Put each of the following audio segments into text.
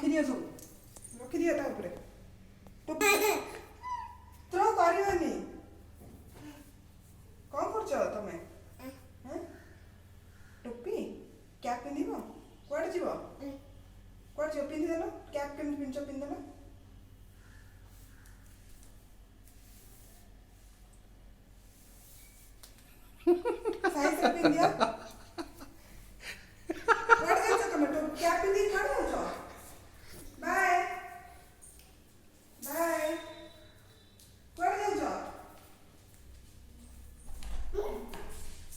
रखिदियो सब रखिदियो ता ऊपर टोपी थ्रो करिवनी कौन करछ तमे हैं टोपी कैप पिंधिबो कुआडे जीवो कुआडे जीवो पिंधि देलो कैप केमति पिंध देलो साइज रे पिंधियो कुआडे जाइछ तमे तो कैप पिंधि कुआडे जाइछ बाय बाय कुआडे जाइछ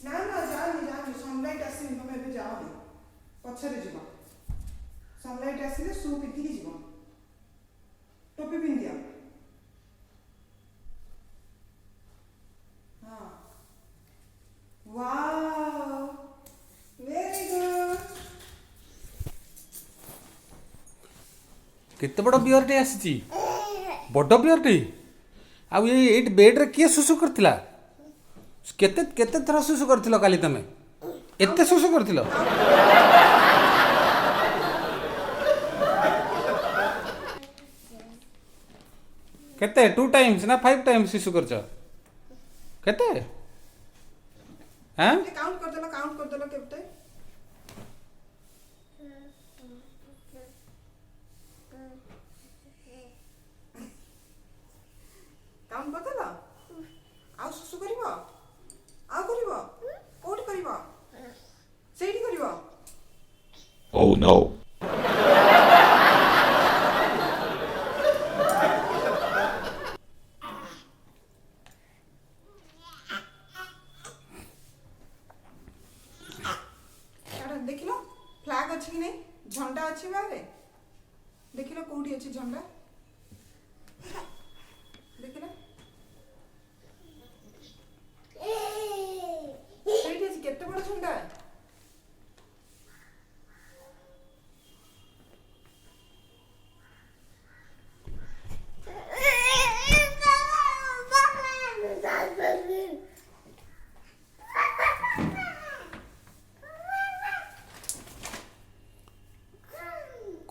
ना ना जाओ सनलाइट आसी तमे भी जाओ पछरे जीव सनलाइट आसी शू पिंधि जीव टोपी पिंधिया हाँ वाओ वेरी गुड केते बड़ बियर टे आसी बड़ बियर टे आउ ये बेड रे किए सुसु करथिला केते केते थरा सुसु करथिलो काली तमे एते सुसु करथिलो केते 2 टाइम्स ना 5 टाइम्स सुसु करछ केते हैं काउंट कर देलो केते काउंट कर देलो आउ सुसु करिवो आउ करिवो कोड करिवो सेठी करिवो Oh no. देखिलो फ्लैग अच्छी कि नहीं झंडा अच्छी बारे देखिलो कोठी अच्छी झंडा देखिलो सेठी अच्छी केते बड़ झंडा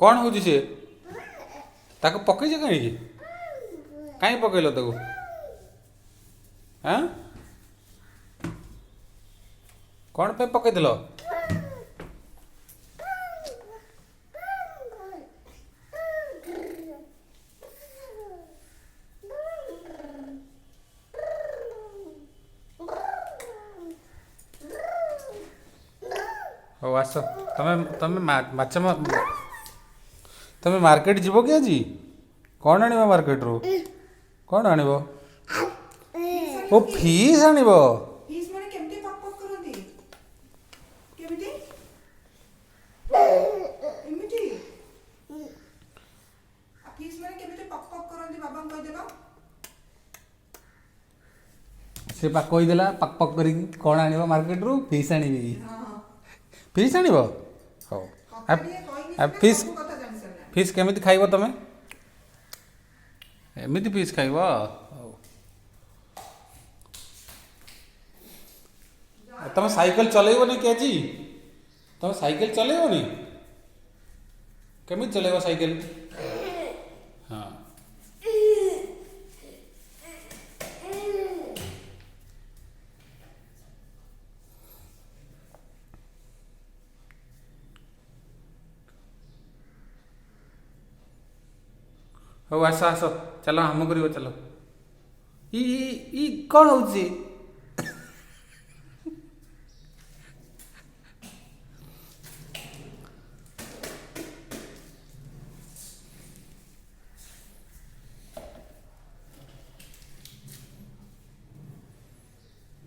कौन हो से ताको पकईछ कहीं कहीं पकईल ताको हाँ कौन पे पकई दिल हो आस तमे तमे माछ तमे मार्केट जीव कि आज कौन आनिबो मार्केट रू कौन आनिबो ओ फीस आनिबो फीस माने केमते पक पक करंती केमते एमिति आ फीस माने केमते पक पक करंती बाबा कह देलो से पा कही देला पक पक करी कौन आनिबो मार्केट रू फीस आनिबी फीस आनिबो हो आ फीस फीस केमिति खाइबो तमे एमिति फीस खाइबो तमे साइकिल चलेइबोनी कि आजी तमे साइकिल चलेइबोनी केमिति चलेइबो साइकिल हाँ हो आस आस चलो हम कर चलो ई कौन हो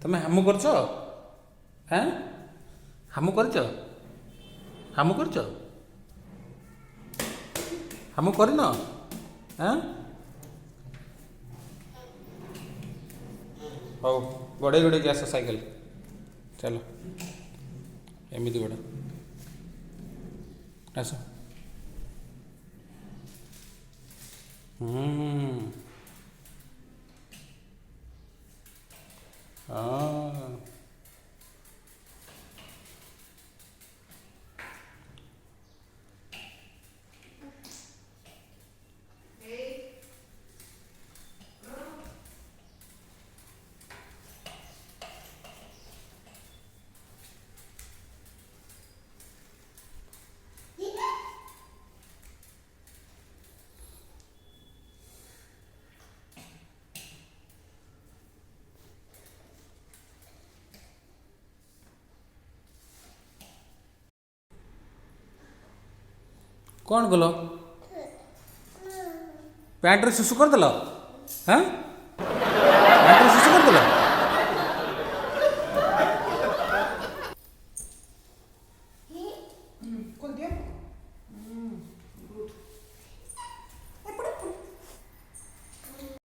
तमें हम कर हम कर हम करन हाँ हौ गड़े गड़े के आस साइकिल चलो एमती गड़ आस हाँ କ'ଣ କଲ ପ୍ୟାଣ୍ଟରେ ସୁସୁ କରିଦେଲ ହଁ